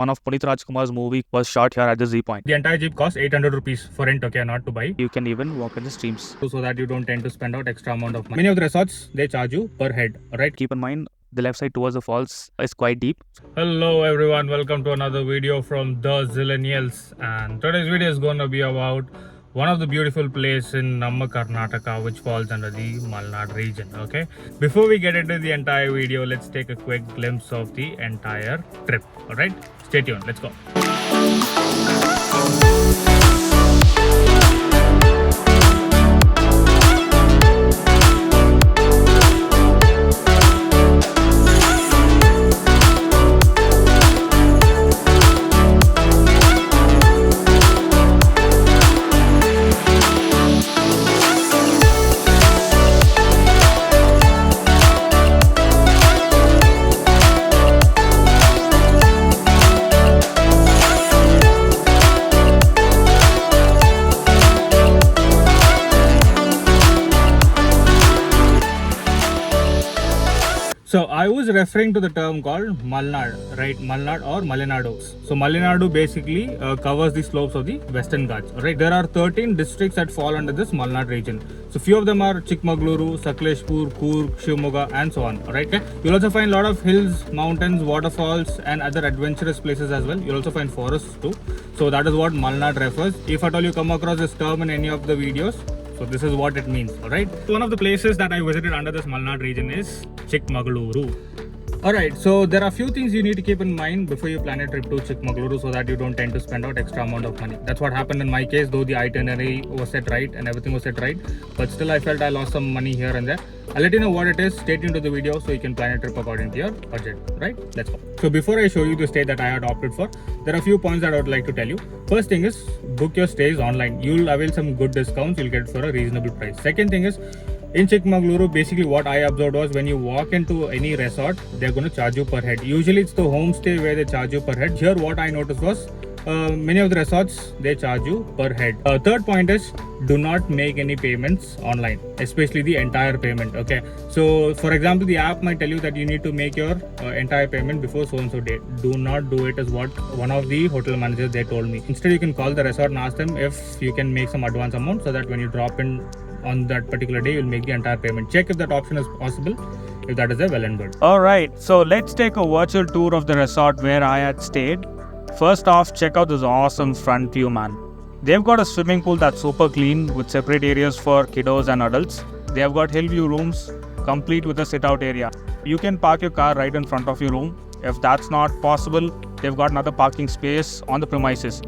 One of Punit Rajkumar's movie was shot here at the Z point. The entire jeep costs 800 rupees for rent, okay, not to buy. You can even walk in the streams. So that you don't tend to spend out extra amount of money. Many of the resorts, they charge you per head, right? Keep in mind, the left side towards the falls is quite deep. Hello everyone, welcome to another video from the Zillennials, and today's video is going to be about one of the beautiful places in Namma Karnataka which falls under the Malnad region. Okay, before we get into the entire video, let's take a quick glimpse of the entire trip. All right, stay tuned, let's go. So I was referring to the term called Malnad, right? Malnad or Malenadu. So Malenadu basically covers the slopes of the Western Ghats, right? There are 13 districts that fall under this Malnad region. So few of them are Chikkamagaluru, Sakleshpur, Coorg, Shivamogga and so on, right? Okay? You'll also find a lot of hills, mountains, waterfalls and other adventurous places as well. You'll also find forests too. So that is what Malnad refers. If at all you come across this term in any of the videos, so this is what it means, alright? One of the places that I visited under this Malnad region is Chikkamagaluru. Alright, so there are a few things you need to keep in mind before you plan a trip to Chikkamagaluru so that you don't tend to spend out extra amount of money. That's what happened in my case, though the itinerary was set right and everything was set right. But still I felt I lost some money here and there. I'll let you know what it is. Stay tuned to the video so you can plan a trip according to your budget, right? Let's go. So before I show you the stay that I had opted for, there are a few points that I would like to tell you. First thing is, book your stays online. You'll avail some good discounts. You'll get it for a reasonable price. Second thing is, in Chikkamagaluru, basically what I observed was when you walk into any resort, they're going to charge you per head. Usually it's the homestay where they charge you per head. Here what I noticed was many of the resorts, they charge you per head. Third point is, do not make any payments online, especially the entire payment. Okay, so for example, the app might tell you that you need to make your entire payment before so and so date. Do not do it, is what one of the hotel managers they told me. Instead, you can call the resort and ask them if you can make some advance amount so that when you drop in on that particular day, you'll make the entire payment. Check if that option is possible. If that is there, well and good. Alright, so let's take a virtual tour of the resort where I had stayed. First off, check out this awesome front view, man. They've got a swimming pool that's super clean with separate areas for kiddos and adults. They have got hill view rooms complete with a sit out area. You can park your car right in front of your room. If that's not possible, they've got another parking space on the premises.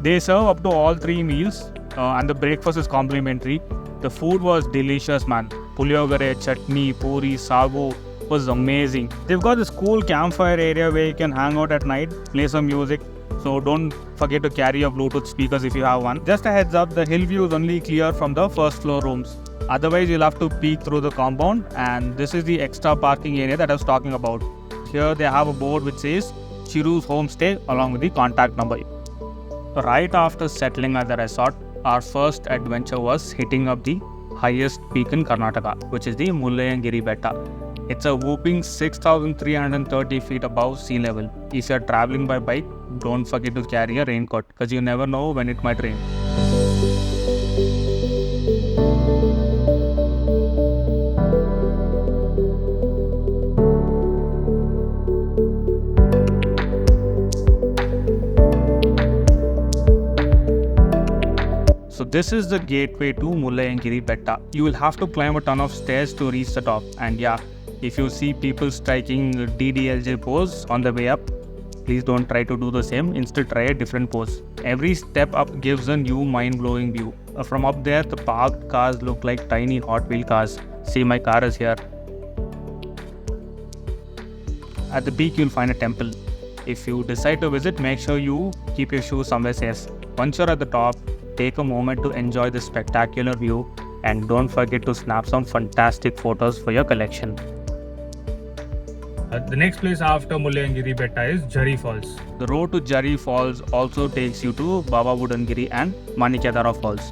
They serve up to all 3 meals and the breakfast is complimentary. The food was delicious, man. Puliyogare, chutney, puri, sagu was amazing. They've got this cool campfire area where you can hang out at night, play some music. So don't forget to carry your Bluetooth speakers if you have one. Just a heads up, the hill view is only clear from the first floor rooms. Otherwise, you'll have to peek through the compound, and this is the extra parking area that I was talking about. Here they have a board which says Chiru's Homestay along with the contact number. Right after settling at the resort, our first adventure was hitting up the highest peak in Karnataka, which is the Mullayanagiri Betta. It's a whooping 6,330 feet above sea level. If you're traveling by bike, don't forget to carry a raincoat because you never know when it might rain. So this is the gateway to Mullayanagiri Betta. You will have to climb a ton of stairs to reach the top, and yeah, if you see people striking DDLJ pose on the way up, please don't try to do the same. Instead, try a different pose. Every step up gives a new mind-blowing view. From up there, the parked cars look like tiny Hot Wheel cars. See, my car is here. At the peak, you'll find a temple. If you decide to visit, make sure you keep your shoes somewhere safe. Once you're at the top, take a moment to enjoy the spectacular view and don't forget to snap some fantastic photos for your collection. The next place after Mullayanagiri Betta is Jhari Falls. The road to Jhari Falls also takes you to Buddan Giri and Manikyadhara Falls.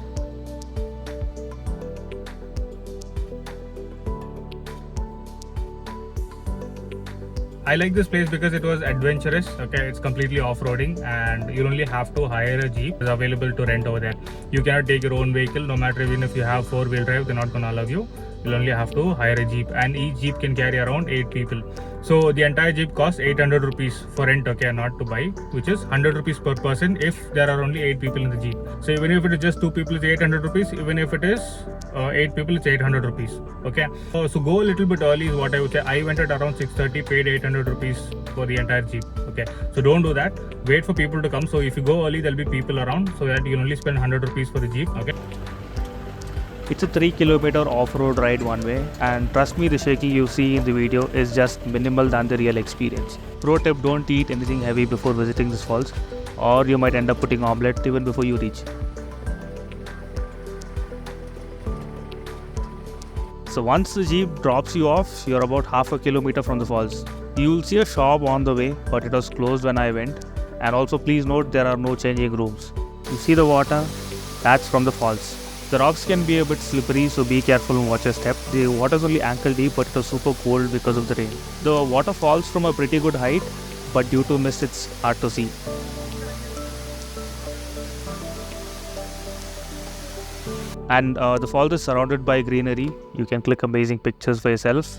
I like this place because it was adventurous. Okay, it's completely off-roading, and you only have to hire a jeep. It's available to rent over there. You cannot take your own vehicle, no matter even if you have four-wheel drive. They're not gonna allow you. You'll only have to hire a jeep, and each jeep can carry around 8 people. So the entire jeep costs 800 rupees for rent, okay, not to buy, which is 100 rupees per person if there are only 8 people in the jeep. So even if it is just 2 people, it's 800 rupees. Even if it is 8 people, it's 800 rupees. Okay. So go a little bit early is what I would say. I went at around 6:30, paid 800 rupees for the entire jeep. Okay. So don't do that. Wait for people to come. So if you go early, there'll be people around, so that you only spend 100 rupees for the jeep. Okay. It's a 3-kilometer off-road ride one way, and trust me, the shaking you see in the video is just minimal than the real experience. Pro tip, don't eat anything heavy before visiting this falls, or you might end up putting omelette even before you reach. So once the jeep drops you off, you're about half a kilometer from the falls. You'll see a shop on the way, but it was closed when I went. And also please note, there are no changing rooms. You see the water? That's from the falls. The rocks can be a bit slippery, so be careful and watch your step. The water is only ankle deep, but it was super cold because of the rain. The water falls from a pretty good height, but due to mist it's hard to see. And the falls is surrounded by greenery. You can click amazing pictures for yourself.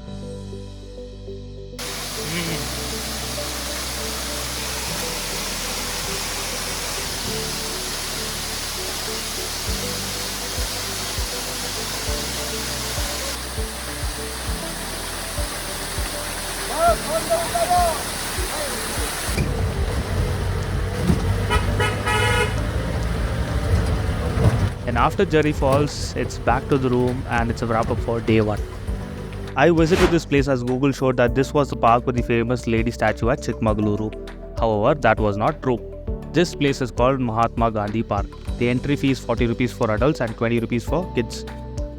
And after Jhari Falls, it's back to the room and it's a wrap up for day 1. I visited this place as Google showed that this was the park with the famous lady statue at Chikkamagaluru. However, that was not true. This place is called Mahatma Gandhi Park. The entry fee is 40 rupees for adults and 20 rupees for kids.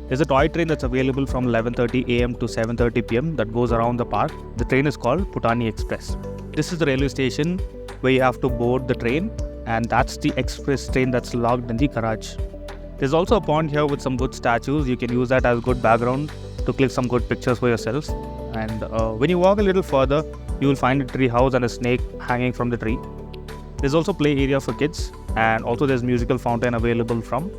There's a toy train that's available from 11:30 am to 7:30 pm that goes around the park. The train is called Putani Express. This is the railway station where you have to board the train, and that's the express train that's locked in the garage. There's also a pond here with some good statues. You can use that as good background to click some good pictures for yourselves. And when you walk a little further, you will find a tree house and a snake hanging from the tree. There's also play area for kids, and also there's musical fountain available from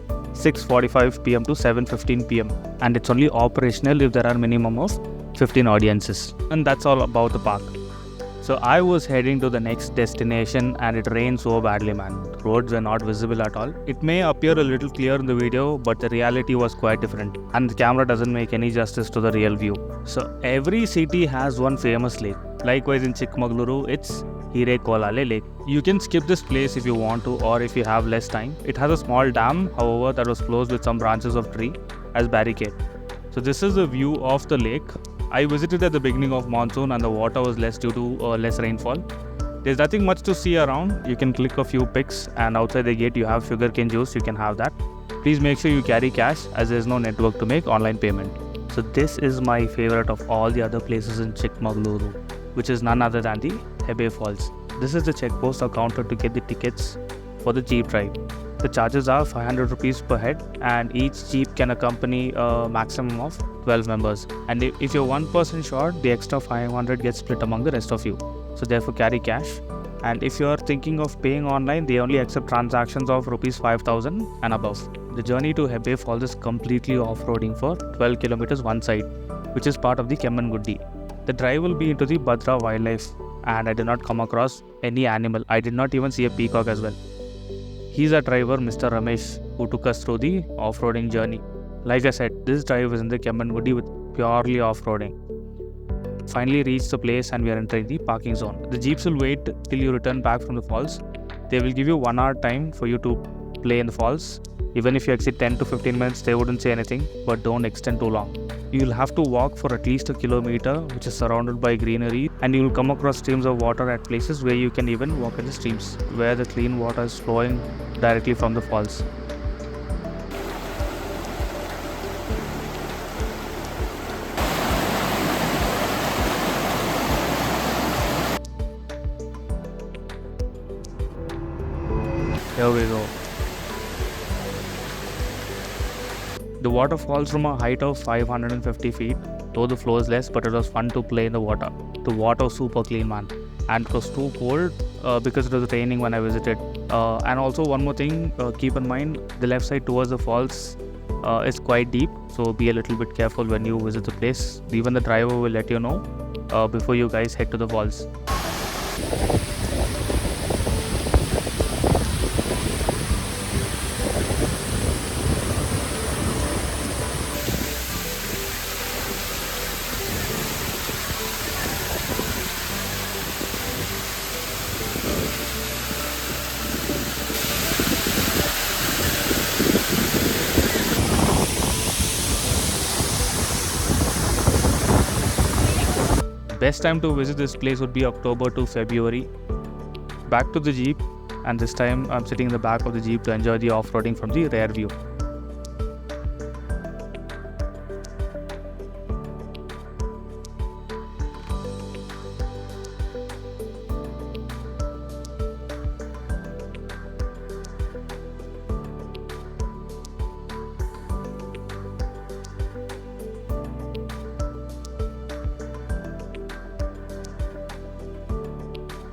6:45 pm to 7:15 pm, and it's only operational if there are minimum of 15 audiences. And that's all about the park. So I was heading to the next destination and it rained so badly, man. Roads were not visible at all. It may appear a little clear in the video, but the reality was quite different, and the camera doesn't make any justice to the real view. So every city has one famous lake. Likewise in Chikkamagaluru, it's Hirekolale Lake. You can skip this place if you want to, or if you have less time. It has a small dam, however, that was closed with some branches of tree as barricade. So this is the view of the lake. I visited at the beginning of monsoon and the water was less due to less rainfall. There's nothing much to see around. You can click a few pics, and outside the gate you have sugarcane juice. You can have that. Please make sure you carry cash, as there's no network to make online payment. So this is my favorite of all the other places in Chikkamagaluru, which is none other than the Hebbe Falls. This is the checkpost or counter to get the tickets for the jeep ride. The charges are 500 rupees per head, and each jeep can accompany a maximum of 12 members. And if you're one person short, the extra 500 gets split among the rest of you. So therefore carry cash. And if you're thinking of paying online, they only accept transactions of rupees 5,000 and above. The journey to Hebbe Falls is completely off-roading for 12 kilometers one side, which is part of the Kemmangundi. The drive will be into the Bhadra wildlife, and I did not come across any animal. I did not even see a peacock as well. He's our driver, Mr. Ramesh, who took us through the off-roading journey. Like I said, this drive is in the Kemmangundi with purely off-roading. Finally reached the place and we are entering the parking zone. The jeeps will wait till you return back from the falls. They will give you 1 hour time for you to play in the falls. Even if you exit 10 to 15 minutes, they wouldn't say anything, but don't extend too long. You will have to walk for at least a kilometer, which is surrounded by greenery, and you will come across streams of water at places where you can even walk in the streams, where the clean water is flowing directly from the falls. Here we go. The water falls from a height of 550 feet. Though the flow is less, but it was fun to play in the water. The water was super clean, man. And it was too cold because it was raining when I visited. And also one more thing, keep in mind, the left side towards the falls is quite deep. So be a little bit careful when you visit the place. Even the driver will let you know before you guys head to the falls. Best time to visit this place would be October to February. Back to the jeep, and this time I'm sitting in the back of the jeep to enjoy the off-roading from the rear view.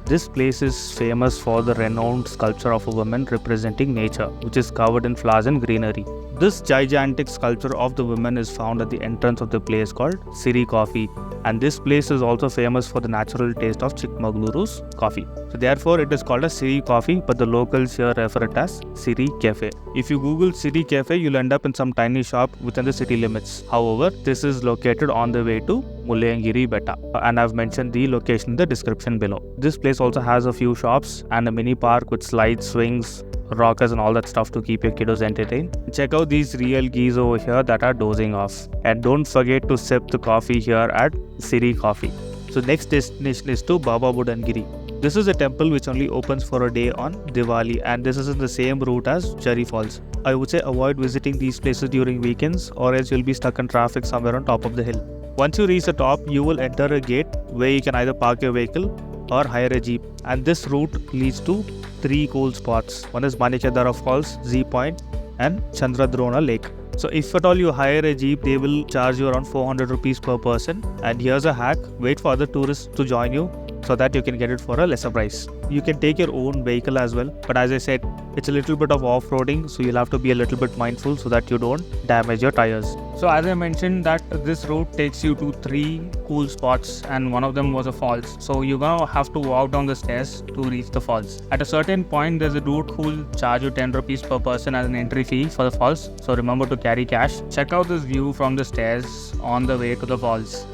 This place is famous for the renowned sculpture of a woman representing nature, which is covered in flowers and greenery. This gigantic sculpture of the woman is found at the entrance of the place called Siri Coffee, and this place is also famous for the natural taste of Chikkamagaluru coffee. So therefore it is called a Siri Coffee, but the locals here refer it as Siri Cafe. If you Google Siri Cafe, you'll end up in some tiny shop within the city limits. However, this is located on the way to Mullayanagiri Betta, and I've mentioned the location in the description below. This place also has a few shops and a mini park with slides, swings, rockers and all that stuff to keep your kiddos entertained. Check out these real geese over here that are dozing off. And don't forget to sip the coffee here at Siri Coffee. So next destination is to Buddan Giri. This is a temple which only opens for a day on Diwali, and this is in the same route as Jhari Falls. I would say avoid visiting these places during weekends, or else you'll be stuck in traffic somewhere on top of the hill. Once you reach the top, you will enter a gate where you can either park your vehicle or hire a jeep, and this route leads to 3 cool spots. One is Manikyadhara Falls, Z Point and Chandra Drona Lake. So if at all you hire a jeep, they will charge you around 400 rupees per person. And here's a hack: wait for other tourists to join you so that you can get it for a lesser price. You can take your own vehicle as well, but as I said, it's a little bit of off-roading, so you'll have to be a little bit mindful so that you don't damage your tires. So as I mentioned, that this route takes you to 3 cool spots, and one of them was a falls. So you're gonna have to walk down the stairs to reach the falls. At a certain point, there's a dude who'll charge you 10 rupees per person as an entry fee for the falls, so remember to carry cash. Check out this view from the stairs on the way to the falls.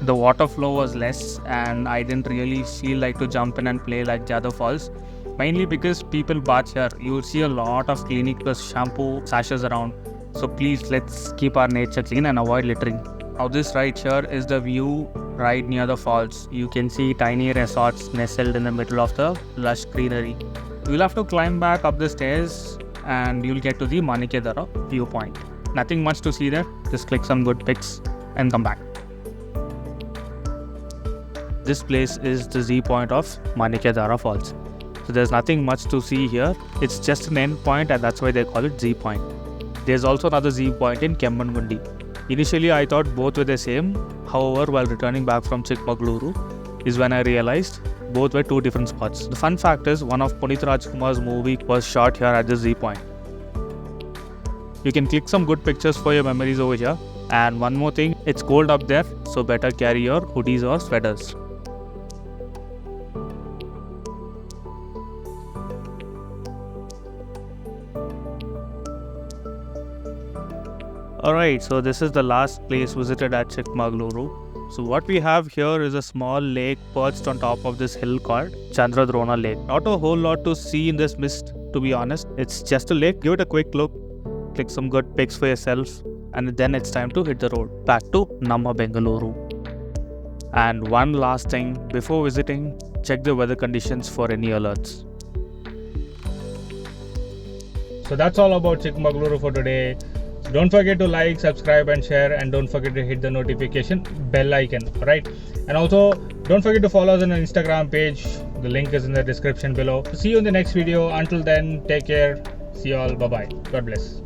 The water flow was less, and I didn't really feel like to jump in and play like the other falls, mainly because people bath here. You'll see a lot of Clinic Plus shampoo sachets around, so please let's keep our nature clean and avoid littering. Now this right here is the view right near the falls. You can see tiny resorts nestled in the middle of the lush greenery. You'll have to climb back up the stairs and you'll get to the Manikyadhara viewpoint. Nothing much to see there, just click some good pics and come back. This place is the Z point of Manikyadhara Falls. So there's nothing much to see here. It's just an end point, and that's why they call it Z point. There's also another Z point in Kemmangundi. Initially I thought both were the same. However, while returning back from Chikkamagaluru is when I realized both were 2 different spots. The fun fact is, one of Punit Rajkumar's movie was shot here at the Z point. You can click some good pictures for your memories over here. And one more thing, it's cold up there, so better carry your hoodies or sweaters. Alright, so this is the last place visited at Chikkamagaluru. So what we have here is a small lake perched on top of this hill called Chandra Lake. Not a whole lot to see in this mist, to be honest. It's just a lake. Give it a quick look, click some good pics for yourself, and then it's time to hit the road back to Namma Bengaluru. And one last thing, before visiting, check the weather conditions for any alerts. So that's all about Chikkamagaluru for today. Don't forget to like, subscribe and share, and don't forget to hit the notification bell icon, right? And also don't forget to follow us on our Instagram page. The link is in the description below. See you in the next video. Until then, take care. See you all. Bye bye. God bless.